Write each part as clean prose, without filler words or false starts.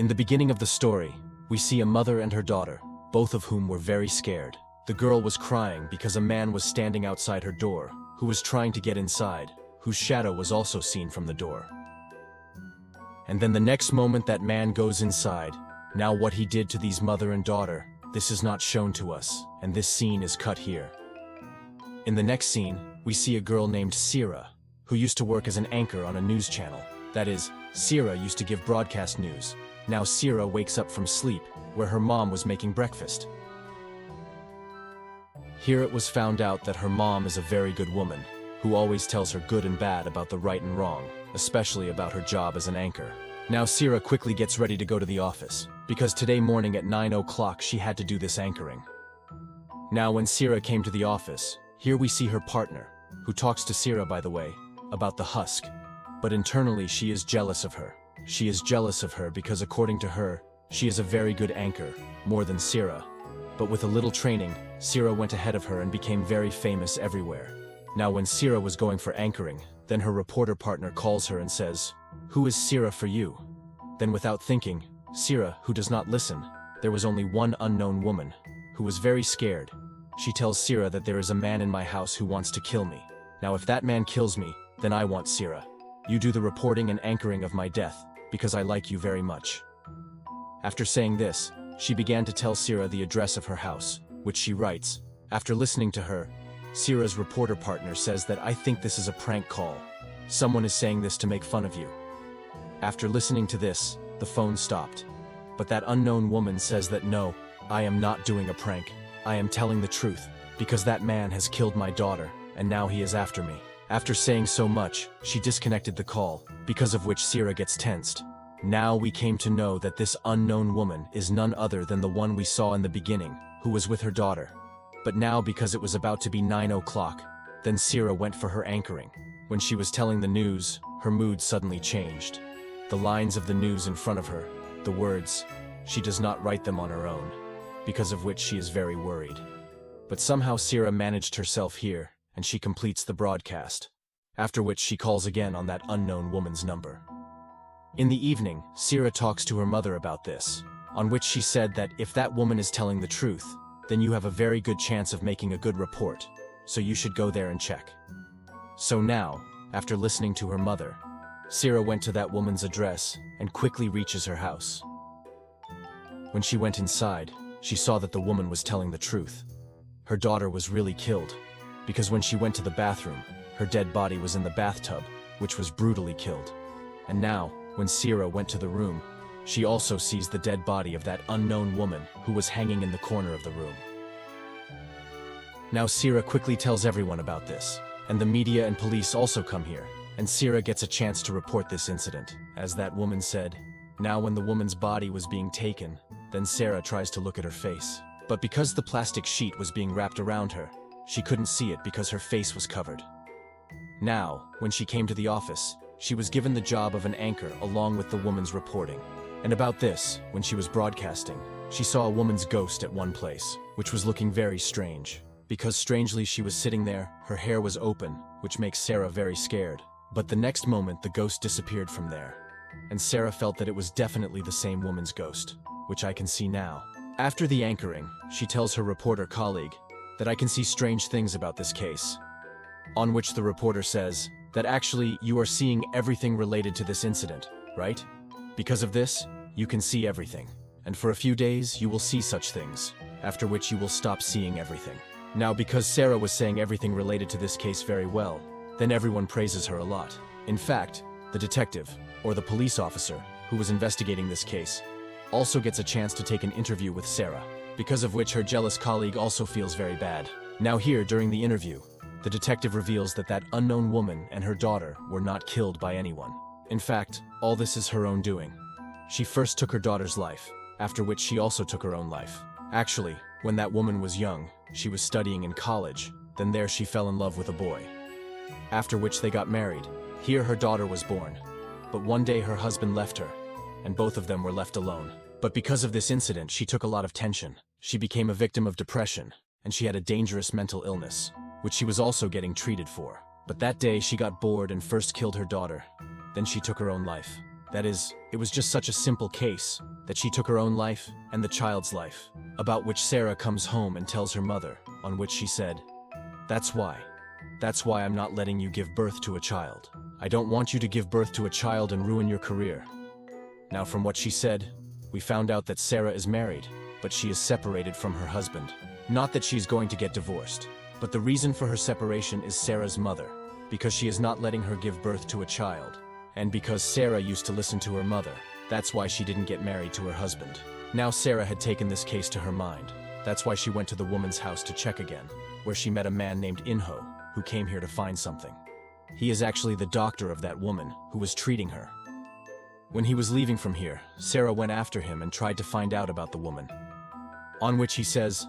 In the beginning of the story, we see a mother and her daughter, both of whom were very scared. The girl was crying because a man was standing outside her door, who was trying to get inside, whose shadow was also seen from the door. And then the next moment that man goes inside. Now what he did to these mother and daughter, this is not shown to us, and this scene is cut here. In the next scene, we see a girl named Seela, who used to work as an anchor on a news channel. That is, Seela used to give broadcast news. Now Seela wakes up from sleep, where her mom was making breakfast. Here it was found out that her mom is a very good woman, who always tells her good and bad about the right and wrong, especially about her job as an anchor. Now Seela quickly gets ready to go to the office, because today morning at 9 o'clock she had to do this anchoring. Now when Seela came to the office, here we see her partner, who talks to Seela, by the way, about the husk. But internally she is jealous of her. She is jealous of her because according to her, she is a very good anchor, more than Seela. But with a little training, Seela went ahead of her and became very famous everywhere. Now when Seela was going for anchoring, then her reporter partner calls her and says, "Who is Seela for you?" Then without thinking, Seela, who does not listen, there was only one unknown woman, who was very scared. She tells Seela that there is a man in my house who wants to kill me. Now if that man kills me, then I want Seela. You do the reporting and anchoring of my death, because I like you very much. After saying this, she began to tell Seela the address of her house, which she writes. After listening to her, Seela's reporter partner says that I think this is a prank call. Someone is saying this to make fun of you. After listening to this, the phone stopped. But that unknown woman says that no, I am not doing a prank. I am telling the truth, because that man has killed my daughter, and now he is after me. After saying so much, she disconnected the call, because of which Seela gets tensed. Now we came to know that this unknown woman is none other than the one we saw in the beginning, who was with her daughter. But now because it was about to be 9 o'clock, then Seela went for her anchoring. When she was telling the news, her mood suddenly changed. The lines of the news in front of her, the words, she does not write them on her own, because of which she is very worried. But somehow Seela managed herself here, and she completes the broadcast, after which she calls again on that unknown woman's number. In the evening, Seela talks to her mother about this, on which she said that if that woman is telling the truth, then you have a very good chance of making a good report, so you should go there and check. So now, after listening to her mother, Seela went to that woman's address and quickly reaches her house. When she went inside, she saw that the woman was telling the truth. Her daughter was really killed, because when she went to the bathroom, her dead body was in the bathtub, which was brutally killed. And now, when Seela went to the room, she also sees the dead body of that unknown woman who was hanging in the corner of the room. Now Seela quickly tells everyone about this, and the media and police also come here, and Seela gets a chance to report this incident. As that woman said, now when the woman's body was being taken, then Seela tries to look at her face. But because the plastic sheet was being wrapped around her, she couldn't see it because her face was covered. Now, when she came to the office, she was given the job of an anchor along with the woman's reporting. And about this, when she was broadcasting, she saw a woman's ghost at one place, which was looking very strange. Because strangely she was sitting there, her hair was open, which makes Seela very scared. But the next moment the ghost disappeared from there. And Seela felt that it was definitely the same woman's ghost, which I can see now. After the anchoring, she tells her reporter colleague that I can see strange things about this case. On which the reporter says that actually you are seeing everything related to this incident, right? Because of this, you can see everything. And for a few days you will see such things, after which you will stop seeing everything. Now because Seela was saying everything related to this case very well, then everyone praises her a lot. In fact, the detective, or the police officer, who was investigating this case, also gets a chance to take an interview with Seela, because of which her jealous colleague also feels very bad. Now here, during the interview, the detective reveals that that unknown woman and her daughter were not killed by anyone. In fact, all this is her own doing. She first took her daughter's life, after which she also took her own life. Actually, when that woman was young, she was studying in college, then there she fell in love with a boy. After which they got married. Here her daughter was born. But one day her husband left her, and both of them were left alone. But because of this incident, she took a lot of tension. She became a victim of depression, and she had a dangerous mental illness, which she was also getting treated for. But that day she got bored and first killed her daughter. Then she took her own life. That is, it was just such a simple case that she took her own life and the child's life, about which Seela comes home and tells her mother, on which she said, That's why I'm not letting you give birth to a child. I don't want you to give birth to a child and ruin your career." Now from what she said, we found out that Seela is married, but she is separated from her husband. Not that she's going to get divorced, but the reason for her separation is Seela's mother, because she is not letting her give birth to a child. And because Seela used to listen to her mother, that's why she didn't get married to her husband. Now Seela had taken this case to her mind. That's why she went to the woman's house to check again, where she met a man named Inho, who came here to find something. He is actually the doctor of that woman who was treating her. When he was leaving from here, Seela went after him and tried to find out about the woman. On which he says,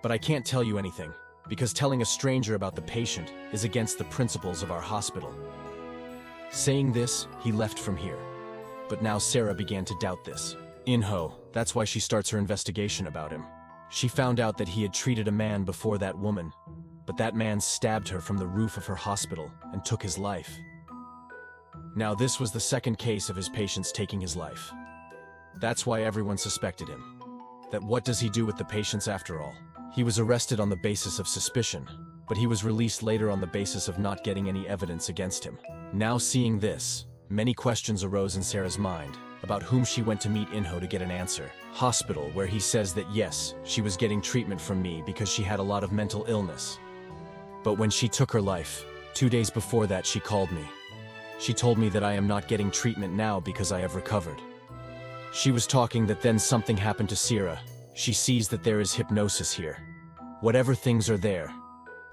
"But I can't tell you anything, because telling a stranger about the patient is against the principles of our hospital." Saying this, he left from here. But now Seela began to doubt this. Inho, that's why she starts her investigation about him. She found out that he had treated a man before that woman, but that man stabbed her from the roof of her hospital and took his life. Now this was the second case of his patients taking his life. That's why everyone suspected him. That what does he do with the patients after all? He was arrested on the basis of suspicion, but he was released later on the basis of not getting any evidence against him. Now seeing this, many questions arose in Seela's mind about whom she went to meet Inho to get an answer. Hospital, where he says that yes, she was getting treatment from me because she had a lot of mental illness. But when she took her life, 2 days before that she called me. She told me that I am not getting treatment now because I have recovered. She was talking that then something happened to Seela. She sees that there is hypnosis here. Whatever things are there,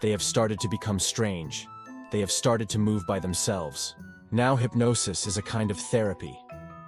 they have started to become strange. They have started to move by themselves. Now hypnosis is a kind of therapy,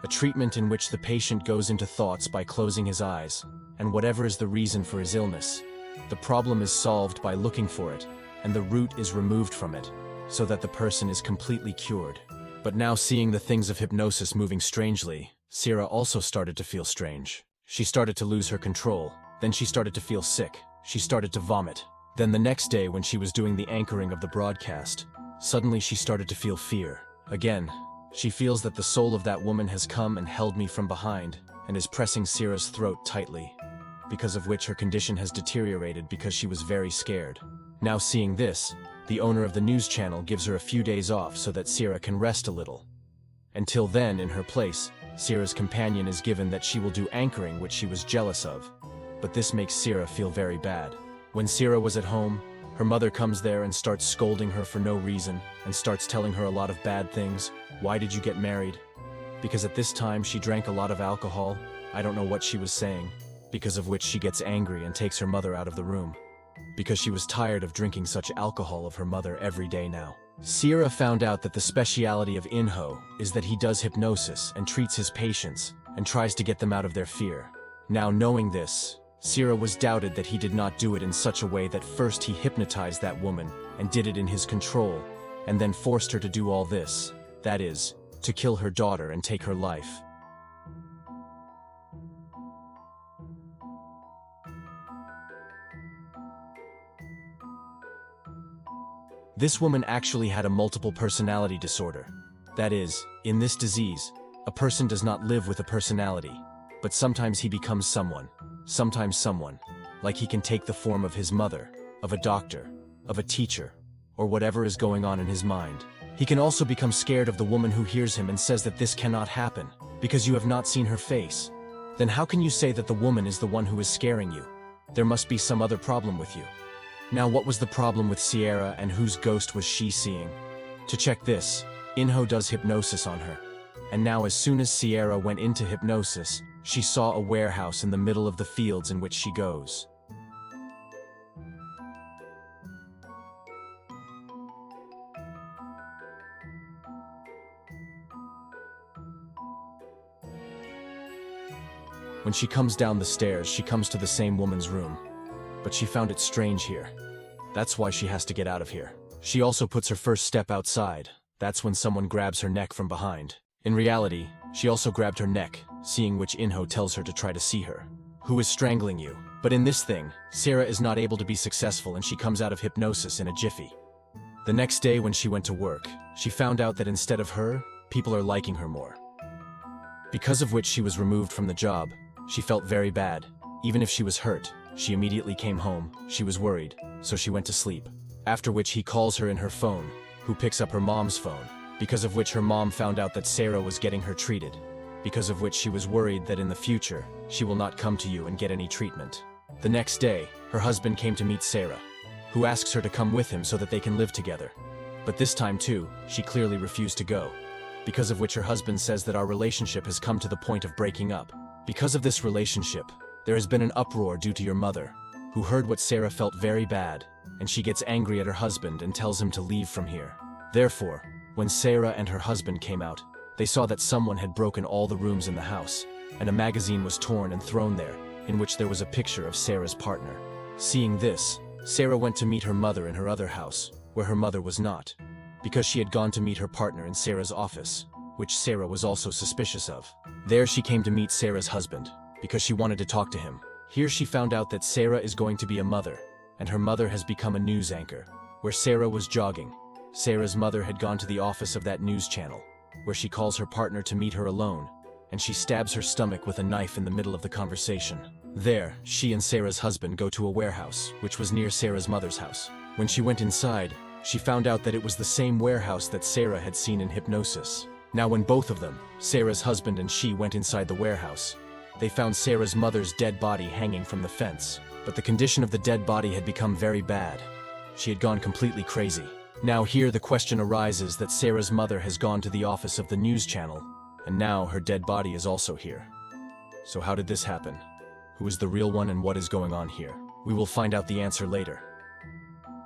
a treatment in which the patient goes into thoughts by closing his eyes, and whatever is the reason for his illness, the problem is solved by looking for it, and the root is removed from it, so that the person is completely cured. But now seeing the things of hypnosis moving strangely, Seela also started to feel strange. She started to lose her control, then she started to feel sick, she started to vomit. Then the next day when she was doing the anchoring of the broadcast, suddenly she started to feel fear. Again, she feels that the soul of that woman has come and held me from behind, and is pressing Seela's throat tightly, because of which her condition has deteriorated because she was very scared. Now seeing this, the owner of the news channel gives her a few days off so that Seela can rest a little. Until then, in her place, Seela's companion is given that she will do anchoring, which she was jealous of. But this makes Seela feel very bad. When Seela was at home, her mother comes there and starts scolding her for no reason, and starts telling her a lot of bad things. Why did you get married? Because at this time she drank a lot of alcohol. I don't know what she was saying, because of which she gets angry and takes her mother out of the room, because she was tired of drinking such alcohol of her mother every day now. Seela found out that the speciality of Inho is that he does hypnosis and treats his patients and tries to get them out of their fear. Now knowing this, Seela was doubted that he did not do it in such a way that first he hypnotized that woman and did it in his control, and then forced her to do all this, that is, to kill her daughter and take her life. This woman actually had a multiple personality disorder. That is, in this disease, a person does not live with a personality, but sometimes he becomes someone, sometimes someone, like he can take the form of his mother, of a doctor, of a teacher, or whatever is going on in his mind. He can also become scared of the woman who hears him and says that this cannot happen, because you have not seen her face. Then how can you say that the woman is the one who is scaring you? There must be some other problem with you. Now what was the problem with Seela, and whose ghost was she seeing? To check this, Inho does hypnosis on her. And now as soon as Seela went into hypnosis, she saw a warehouse in the middle of the fields in which she goes. When she comes down the stairs, she comes to the same woman's room. But she found it strange here. That's why she has to get out of here. She also puts her first step outside. That's when someone grabs her neck from behind. In reality, she also grabbed her neck, seeing which Inho tells her to try to see her. Who is strangling you? But in this thing, Seela is not able to be successful and she comes out of hypnosis in a jiffy. The next day when she went to work, she found out that instead of her, people are liking her more. because of which she was removed from the job. She felt very bad. Even if she was hurt, she immediately came home. She was worried, so she went to sleep. After which he calls her in her phone, who picks up her mom's phone, because of which her mom found out that Sarah was getting her treated, because of which she was worried that in the future, she will not come to you and get any treatment. The next day, her husband came to meet Sarah, who asks her to come with him so that they can live together. But this time too, she clearly refused to go, because of which her husband says that our relationship has come to the point of breaking up. Because of this relationship, there has been an uproar due to your mother, who heard what Sarah felt very bad, and she gets angry at her husband and tells him to leave from here. Therefore, when Sarah and her husband came out, they saw that someone had broken all the rooms in the house, and a magazine was torn and thrown there, in which there was a picture of Sarah's partner. Seeing this, Sarah went to meet her mother in her other house, where her mother was not, because she had gone to meet her partner in Sarah's office, which Sarah was also suspicious of. There she came to meet Sarah's husband, because she wanted to talk to him. Here she found out that Sarah is going to be a mother, and her mother has become a news anchor. Where Sarah was jogging, Sarah's mother had gone to the office of that news channel, where she calls her partner to meet her alone, and she stabs her stomach with a knife in the middle of the conversation. There, she and Sarah's husband go to a warehouse, which was near Sarah's mother's house. When she went inside, she found out that it was the same warehouse that Sarah had seen in hypnosis. Now when both of them, Sarah's husband and she, went inside the warehouse, they found Sarah's mother's dead body hanging from the fence. But the condition of the dead body had become very bad. She had gone completely crazy. Now here the question arises that Sarah's mother has gone to the office of the news channel, and now her dead body is also here. So how did this happen? Who is the real one and what is going on here? We will find out the answer later.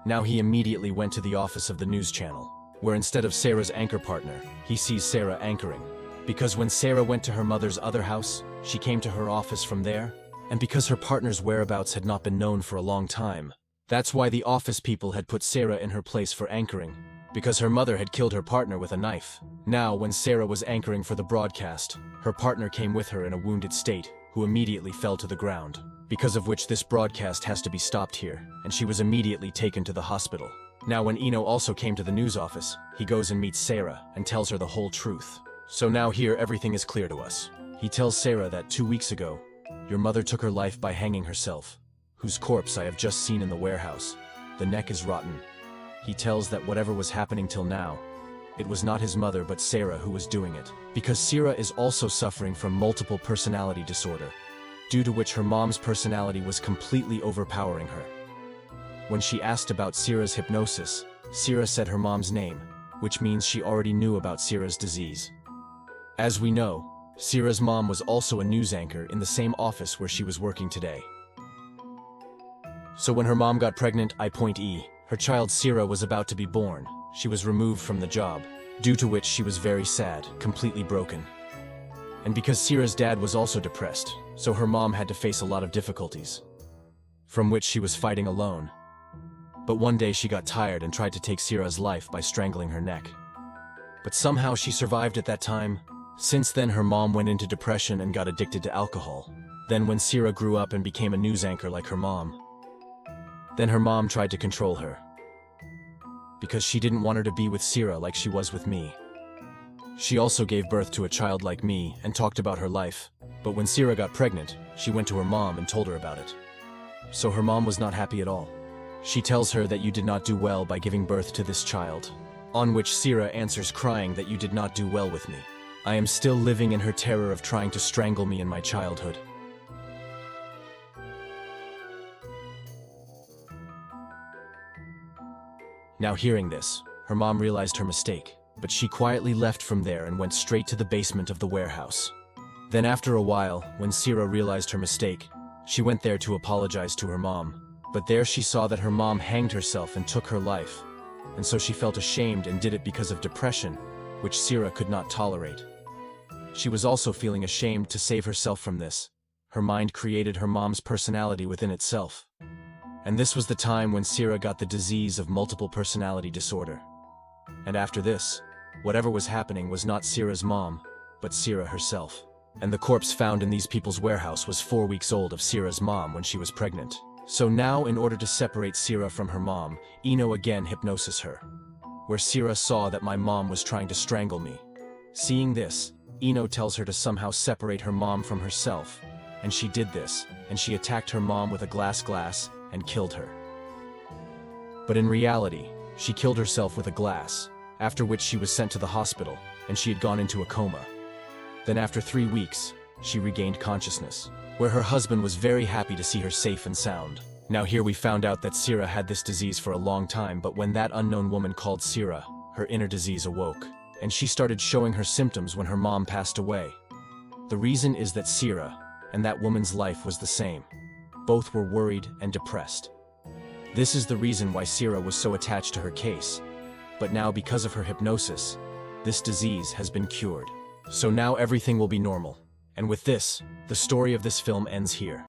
Now he immediately went to the office of the news channel, where instead of Sarah's anchor partner, he sees Sarah anchoring. Because when Sarah went to her mother's other house, she came to her office from there, and because her partner's whereabouts had not been known for a long time, that's why the office people had put Sarah in her place for anchoring, because her mother had killed her partner with a knife. Now, when Sarah was anchoring for the broadcast, her partner came with her in a wounded state, who immediately fell to the ground, because of which this broadcast has to be stopped here, and she was immediately taken to the hospital. Now when Eno also came to the news office, he goes and meets Sarah and tells her the whole truth. So now here everything is clear to us. He tells Sarah that 2 weeks ago, your mother took her life by hanging herself, whose corpse I have just seen in the warehouse. The neck is rotten. He tells that whatever was happening till now, it was not his mother but Sarah who was doing it, because Sarah is also suffering from multiple personality disorder, due to which her mom's personality was completely overpowering her. When she asked about Sarah's hypnosis, Sarah said her mom's name, which means she already knew about Sarah's disease. As we know, Sarah's mom was also a news anchor in the same office where she was working today. So when her mom got pregnant, her child Sarah was about to be born, she was removed from the job, due to which she was very sad, completely broken. And because Sarah's dad was also depressed, so her mom had to face a lot of difficulties, from which she was fighting alone. But one day she got tired and tried to take Sarah's life by strangling her neck. But somehow she survived at that time. Since then her mom went into depression and got addicted to alcohol. Then when Sarah grew up and became a news anchor like her mom, then her mom tried to control her, because she didn't want her to be with Sarah like she was with me. She also gave birth to a child like me and talked about her life, but when Sarah got pregnant, she went to her mom and told her about it. So her mom was not happy at all. She tells her that you did not do well by giving birth to this child, on which Sarah answers crying that you did not do well with me. I am still living in her terror of trying to strangle me in my childhood. Now hearing this, her mom realized her mistake, but she quietly left from there and went straight to the basement of the warehouse. Then after a while, when Sarah realized her mistake, she went there to apologize to her mom. But there she saw that her mom hanged herself and took her life, and so she felt ashamed and did it because of depression, which Sarah could not tolerate. She was also feeling ashamed to save herself from this. Her mind created her mom's personality within itself. And this was the time when Sarah got the disease of multiple personality disorder. And after this, whatever was happening was not Sarah's mom, but Sarah herself. And the corpse found in these people's warehouse was 4 weeks old of Sarah's mom when she was pregnant. So now, in order to separate Sarah from her mom, Eno again hypnosis her, where Sarah saw that my mom was trying to strangle me. Seeing this, Eno tells her to somehow separate her mom from herself, and she did this, and she attacked her mom with a glass and killed her. But in reality, she killed herself with a glass, after which she was sent to the hospital, and she had gone into a coma. Then after 3 weeks, she regained consciousness, where her husband was very happy to see her safe and sound. Now here we found out that Seela had this disease for a long time, but when that unknown woman called Seela, her inner disease awoke, and she started showing her symptoms when her mom passed away. The reason is that Seela and that woman's life was the same. Both were worried and depressed. This is the reason why Seela was so attached to her case. But now because of her hypnosis, this disease has been cured. So now everything will be normal. And with this, the story of this film ends here.